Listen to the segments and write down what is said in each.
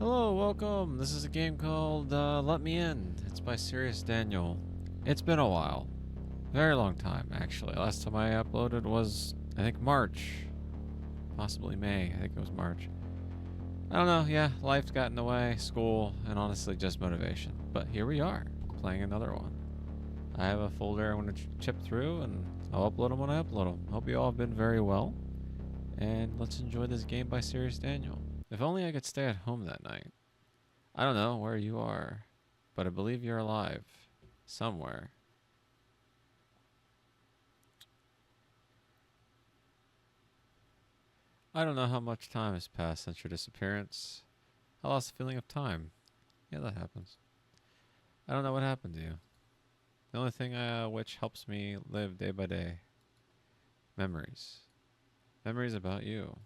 Hello, welcome. This is a game called Let Me In. It's by SeriousDaniel. It's been a while. Very long time, actually. Last time I uploaded was, I think, March. Possibly May. I think it was March. I don't know. Yeah, life got in the way, school, and honestly just motivation. But here we are, playing another one. I have a folder I want to chip through, and I'll upload them when I upload them. Hope you all have been very well. And let's enjoy this game by SeriousDaniel. If only I could stay at home that night. I don't know where you are, but I believe you're alive. Somewhere. I don't know how much time has passed since your disappearance. I lost the feeling of time. Yeah, that happens. I don't know what happened to you. The only thing which helps me live day by day. Memories. Memories about you.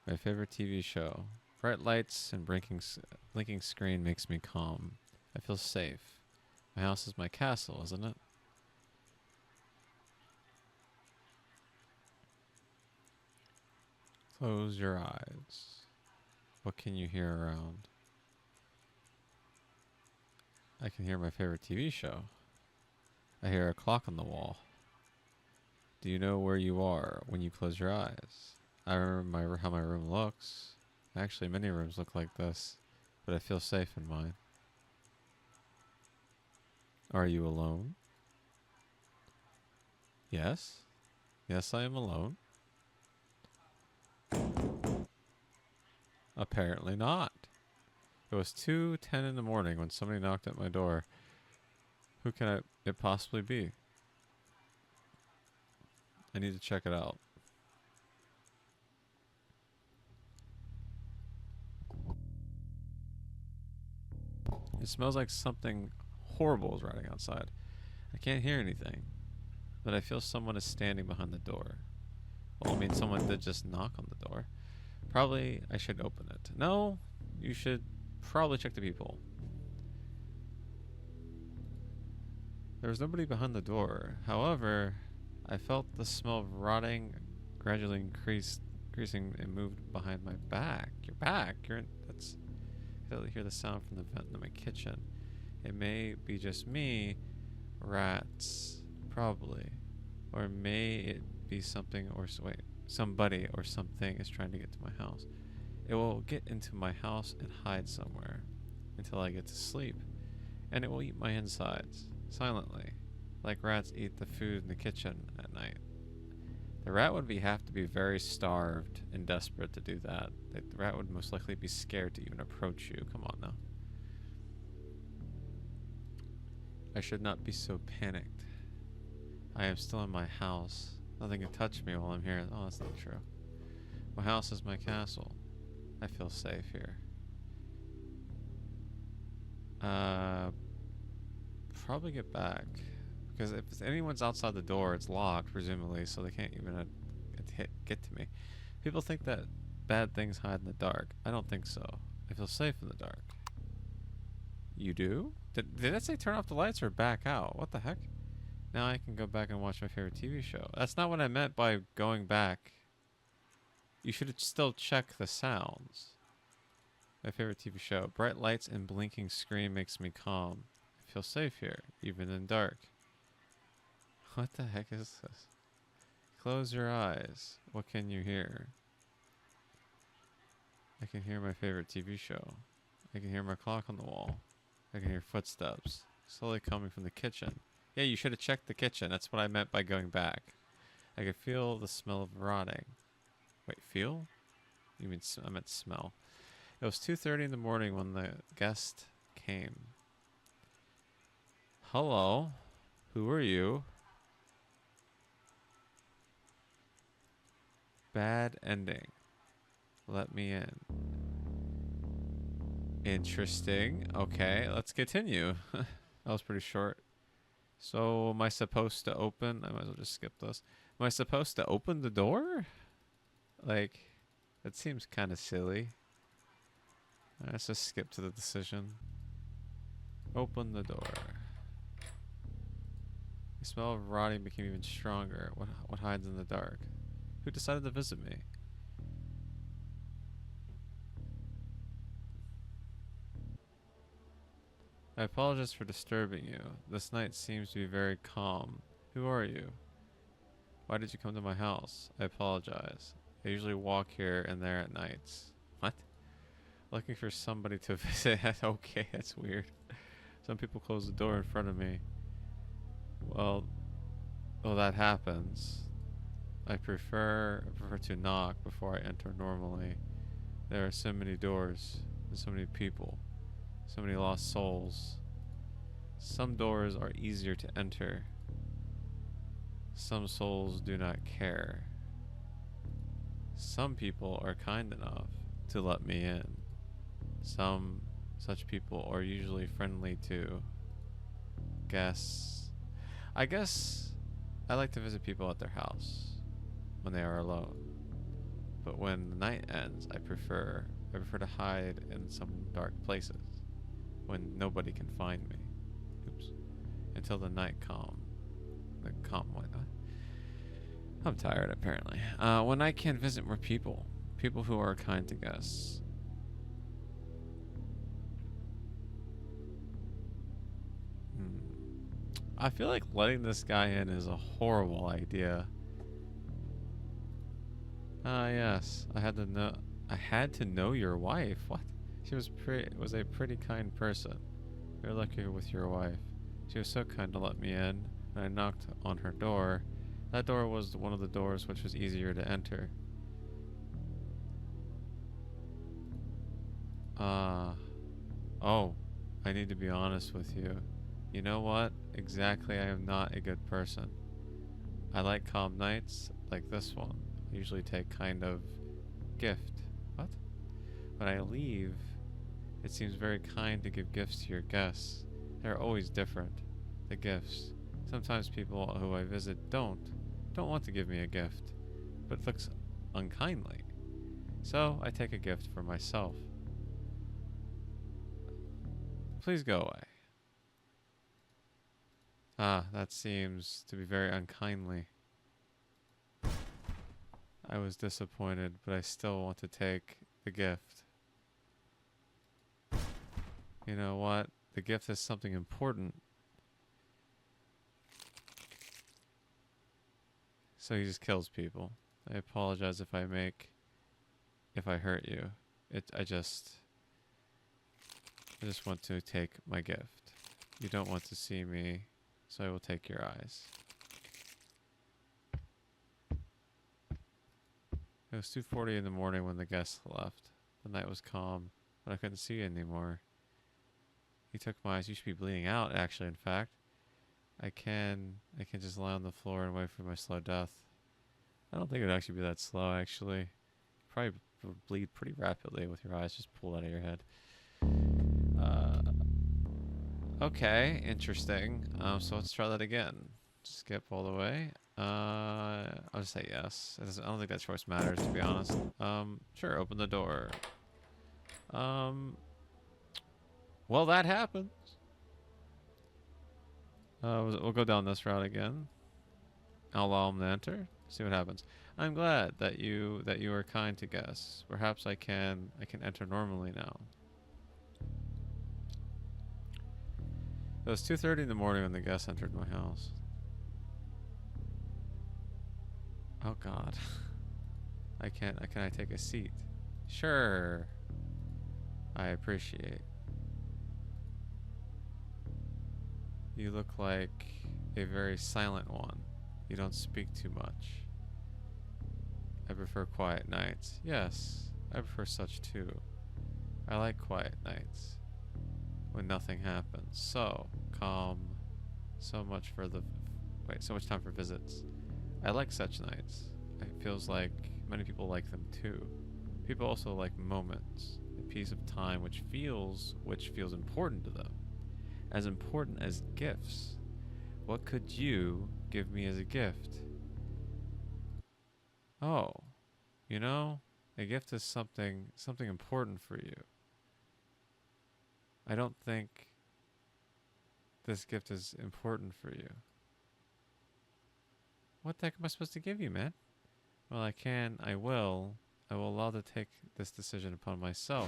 My favorite TV show. Bright lights and blinking screen makes me calm. I feel safe. My house is my castle, isn't it? Close your eyes. What can you hear around? I can hear my favorite TV show. I hear a clock on the wall. Do you know where you are when you close your eyes? I remember how my room looks. Actually, many rooms look like this, but I feel safe in mine. Are you alone? Yes. Yes, I am alone. Apparently not. It was 2:10 in the morning when somebody knocked at my door. Who can it possibly be? I need to check it out. It smells like something horrible is rotting outside. I can't hear anything, but I feel someone is standing behind the door. Well, I mean, someone did just knock on the door. Probably I should open it. No, you should probably check the people. There was nobody behind the door. However, I felt the smell of rotting gradually increasing and moved behind my back. Your back? That's. I hear the sound from the vent in my kitchen. It may be just me, rats, probably, or may it be something or wait, somebody or something is trying to get to my house. It will get into my house and hide somewhere until I get to sleep, and it will eat my insides silently, like rats eat the food in the kitchen at night. The rat would have to be very starved and desperate to do that. The rat would most likely be scared to even approach you. Come on now. I should not be so panicked. I am still in my house. Nothing can touch me while I'm here. Oh, that's not true. My house is my castle. I feel safe here. Probably get back. Because if anyone's outside the door, it's locked, presumably, so they can't even get to me. People think that bad things hide in the dark. I don't think so. I feel safe in the dark. You do? Did that say turn off the lights or back out? What the heck? Now I can go back and watch my favorite TV show. That's not what I meant by going back. You should still check the sounds. My favorite TV show. Bright lights and blinking screen makes me calm. I feel safe here, even in dark. What the heck is this? Close your eyes. What can you hear? I can hear my favorite TV show. I can hear my clock on the wall. I can hear footsteps slowly coming from the kitchen. Yeah, you should have checked the kitchen. That's what I meant by going back. I could feel the smell of rotting. Wait, feel? You mean I meant smell. It was 2:30 in the morning when the guest came. Hello. Who are you? Bad ending. Let me in. Interesting. Okay, let's continue. That was pretty short. So, am I supposed to open? I might as well just skip this. Am I supposed to open the door? Like, that seems kind of silly. Let's just skip to the decision. Open the door. The smell of rotting became even stronger. What hides in the dark? Who decided to visit me? I apologize for disturbing you. This night seems to be very calm. Who are you? Why did you come to my house? I apologize. I usually walk here and there at nights. What? Looking for somebody to visit. Okay, that's weird. Some people close the door in front of me. Well, that happens. I prefer to knock before I enter normally. There are so many doors and so many people. So many lost souls. Some doors are easier to enter. Some souls do not care. Some people are kind enough to let me in. Some such people are usually friendly to guests. I guess I like to visit people at their house when they are alone. But when the night ends, I prefer to hide in some dark places when nobody can find me. Oops. Until the night calm. The calm one. I'm tired apparently. When I can visit more people. People who are kind to guests. I feel like letting this guy in is a horrible idea. Ah, yes. I had to know your wife. What? She was a pretty kind person. You're lucky with your wife. She was so kind to let me in. When I knocked on her door, that door was one of the doors which was easier to enter. Oh, I need to be honest with you. You know what? Exactly, I am not a good person. I like calm nights, like this one. I usually take kind of gift. What? When I leave, it seems very kind to give gifts to your guests. They're always different. The gifts. Sometimes people who I visit don't want to give me a gift, but it looks unkindly. So I take a gift for myself. Please go away. Ah, that seems to be very unkindly. I was disappointed, but I still want to take the gift. You know what? The gift is something important. So he just kills people. I apologize if I hurt you. I just want to take my gift. You don't want to see me, so I will take your eyes. It was 2:40 in the morning when the guests left. The night was calm, but I couldn't see anymore. He took my eyes. You should be bleeding out, actually, in fact. I can just lie on the floor and wait for my slow death. I don't think it would actually be that slow, actually. Probably bleed pretty rapidly with your eyes just pulled out of your head. Okay, interesting. So let's try that again. Skip all the way. I'll just say yes. I don't think that choice matters, to be honest. Sure, open the door. Well, that happens. We'll go down this route again. I'll allow him to enter. See what happens. I'm glad that you are kind to guests. Perhaps I can enter normally now. It was 2:30 in the morning when the guests entered my house. Oh God. Can I take a seat? Sure. I appreciate. You look like a very silent one. You don't speak too much. I prefer quiet nights. Yes, I prefer such too. I like quiet nights. When nothing happens. So calm. So much time for visits. I like such nights. It feels like many people like them too. People also like moments, a piece of time which feels important to them. As important as gifts. What could you give me as a gift? Oh, a gift is something important for you. I don't think this gift is important for you. What the heck am I supposed to give you, man? Well, I can, I will. I will allow to take this decision upon myself.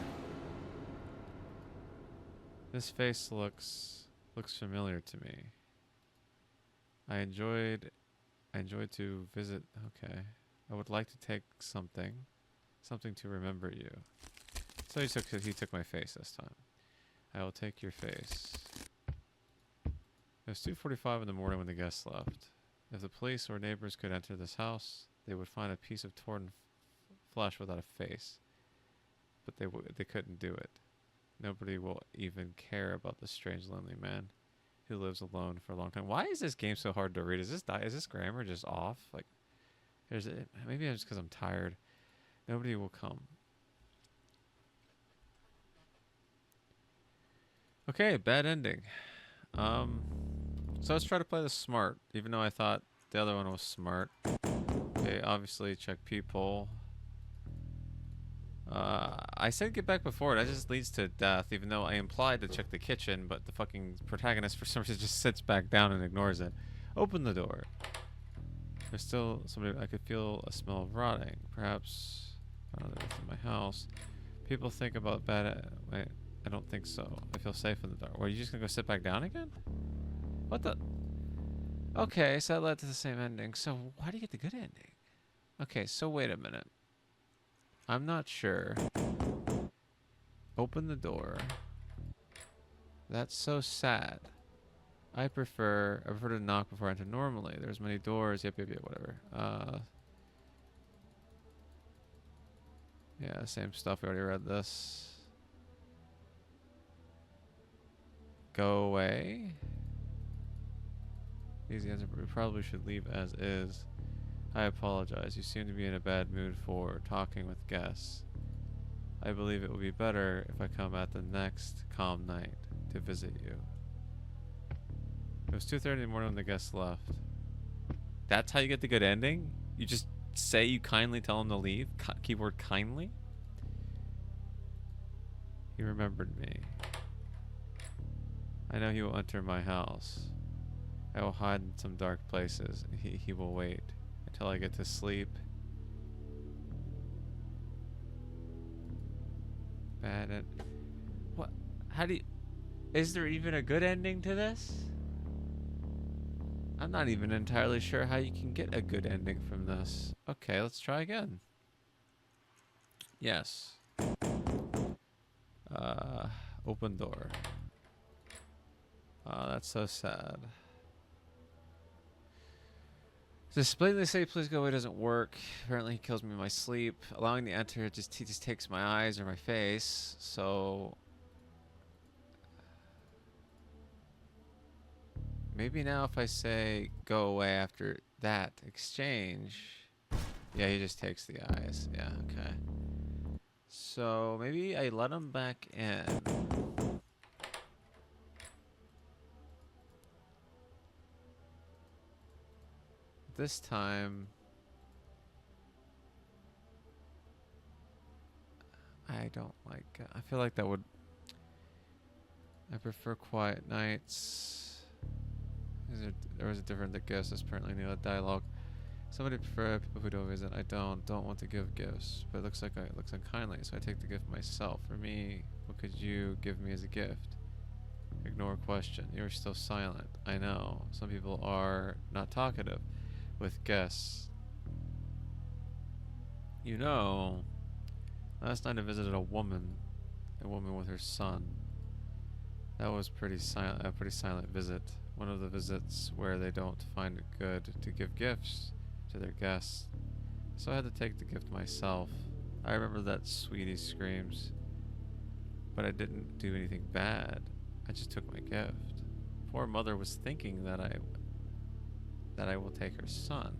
This face looks familiar to me. I enjoyed to visit. Okay. I would like to take something to remember you. So he took my face this time. I will take your face. It was 2:45 in the morning when the guests left. If the police or neighbors could enter this house, they would find a piece of torn flesh without a face. But they couldn't do it. Nobody will even care about the strange lonely man who lives alone for a long time. Why is this game so hard to read? Is this grammar just off? Like, maybe it's just because I'm tired. Nobody will come. Okay, bad ending. So let's try to play this smart, even though I thought the other one was smart. Okay, obviously check people. I said get back before, that just leads to death, even though I implied to check the kitchen, but the fucking protagonist for some reason just sits back down and ignores it. Open the door. There's still somebody. I could feel a smell of rotting. Perhaps there's in my house. People think about bad. Wait, I don't think so. I feel safe in the dark. Well, are you just gonna go sit back down again? What the? Okay, so that led to the same ending. So why do you get the good ending? Okay, so wait a minute. I'm not sure. Open the door. That's so sad. I prefer to knock before I enter normally. There's many doors. Yep, whatever. Yeah, same stuff. We already read this. Go away. Easy answer, but we probably should leave as is. I apologize. You seem to be in a bad mood for talking with guests. I believe it will be better if I come at the next calm night to visit you. It was 2:30 in the morning when the guests left. That's how you get the good ending? You just say you kindly tell him to leave? Keyword kindly? He remembered me. I know he will enter my house. I will hide in some dark places. He will wait until I get to sleep. Bad end. What? How do you... Is there even a good ending to this? I'm not even entirely sure how you can get a good ending from this. Okay, let's try again. Yes. Open door. Oh, that's so sad. Just blatantly say please go away doesn't work. Apparently he kills me in my sleep. Allowing the enter he just takes my eyes or my face. So maybe now if I say go away after that exchange. Yeah, he just takes the eyes. Yeah, okay. So maybe I let him back in. This time I don't like I feel like that would I prefer quiet nights. There was a different gifts. Apparently knew that dialogue. Somebody prefer people who don't visit. I don't want to give gifts, but it looks unkindly, so I take the gift myself. For me, what could you give me as a gift? Ignore question. You're still silent. I know. Some people are not talkative with guests. You know, last night I visited a woman with her son. That was a pretty silent visit. One of the visits where they don't find it good to give gifts to their guests. So I had to take the gift myself. I remember that sweetie screams, but I didn't do anything bad. I just took my gift. Poor mother was thinking that I will take her son,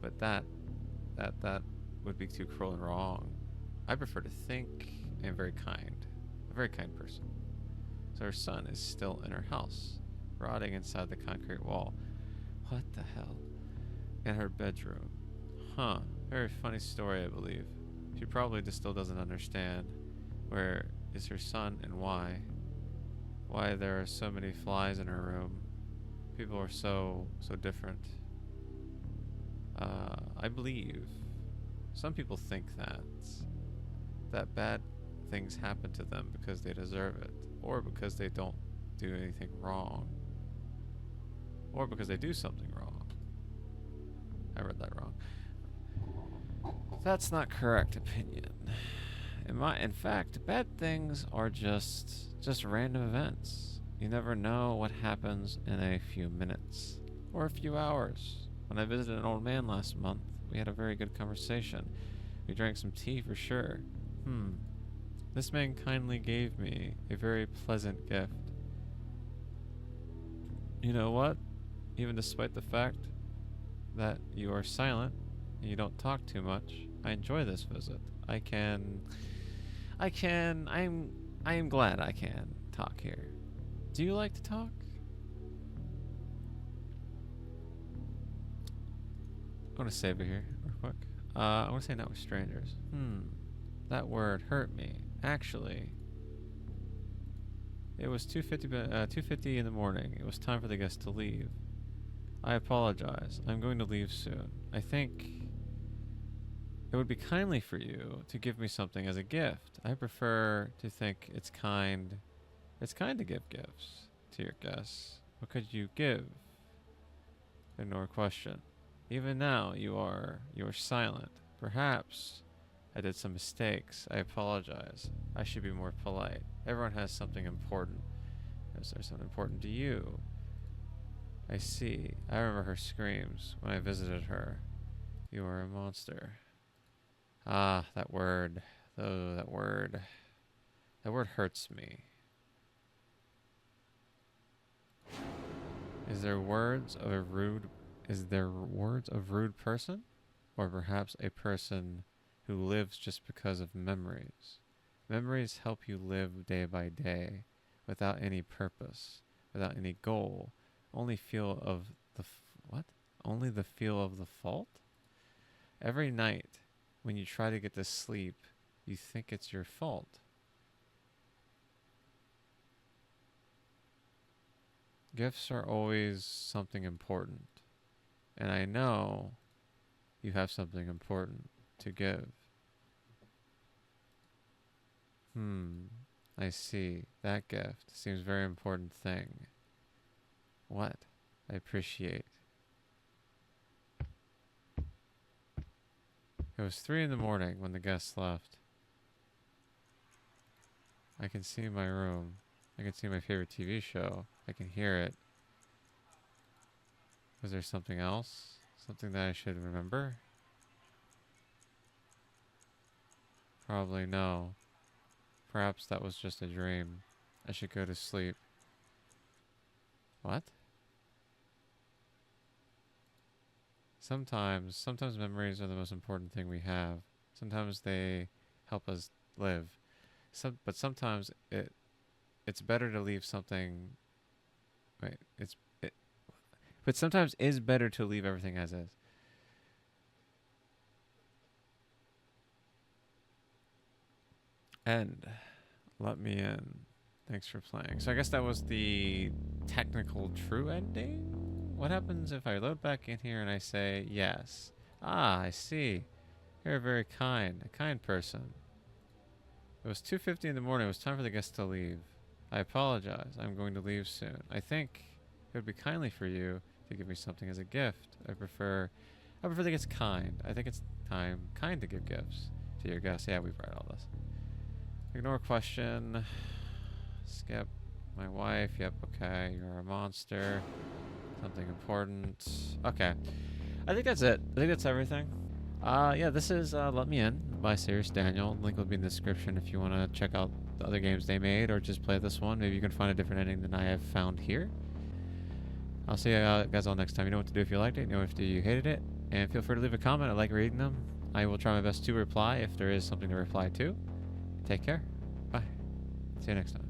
but that would be too cruel and wrong. I prefer to think I am a very kind person. So her son is still in her house, rotting inside the concrete wall. What the hell? In her bedroom. Huh. Very funny story, I believe. She probably just still doesn't understand where is her son and why. Why there are so many flies in her room. People are so different. I believe some people think that bad things happen to them because they deserve it, or because they don't do anything wrong, or because they do something wrong. I read that wrong. That's not correct opinion. In fact, bad things are just random events. You never know what happens in a few minutes or a few hours. When I visited an old man last month, we had a very good conversation. We drank some tea for sure. This man kindly gave me a very pleasant gift. You know what? Even despite the fact that you are silent and you don't talk too much, I enjoy this visit. I am glad I can talk here. Do you like to talk? I'm gonna save it here real quick. I wanna say not with strangers. That word hurt me. Actually, it was 2:50 in the morning. It was time for the guests to leave. I apologize. I'm going to leave soon. I think it would be kindly for you to give me something as a gift. I prefer to think it's kind to give gifts to your guests. What could you give? Ignore question. Even now you are silent. Perhaps I did some mistakes. I apologize. I should be more polite. Everyone has something important. Is there something important to you? I see. I remember her screams when I visited her. You are a monster. Ah, that word. Oh, that word. That word hurts me. Is there words of rude person? Or perhaps a person who lives just because of memories? Memories help you live day by day without any purpose, without any goal. Only feel of the Only the feel of the fault? Every night when you try to get to sleep, you think it's your fault. Gifts are always something important, and I know you have something important to give. I see. That gift seems a very important thing. What? I appreciate. It was 3 in the morning when the guests left. I can see my room. I can see my favorite TV show. I can hear it. Was there something else? Something that I should remember? Probably no. Perhaps that was just a dream. I should go to sleep. What? Sometimes memories are the most important thing we have. Sometimes they help us live. But sometimes it's better to leave something. Wait, but sometimes it's better to leave everything as is. And let me in. Thanks for playing. So I guess that was the technical true ending? What happens if I load back in here and I say yes? Ah, I see. You're a kind person. It was 2:50 in the morning. It was time for the guests to leave. I apologize. I'm going to leave soon. I think it would be kindly for you to give me something as a gift. I prefer to think it's kind. I think it's kind to give gifts to your guests. Yeah, we've read all this. Ignore question. Skip. My wife. Yep, okay. You're a monster. Something important. Okay. I think that's it. I think that's everything. Yeah, this is Let Me In by SeriousDaniel. Link will be in the description if you want to check out the other games they made or just play this one. Maybe you can find a different ending than I have found here. I'll see you guys all next time. You know what to do if you liked it. You know if you hated it. And feel free to leave a comment. I like reading them. I will try my best to reply if there is something to reply to. Take care. Bye. See you next time.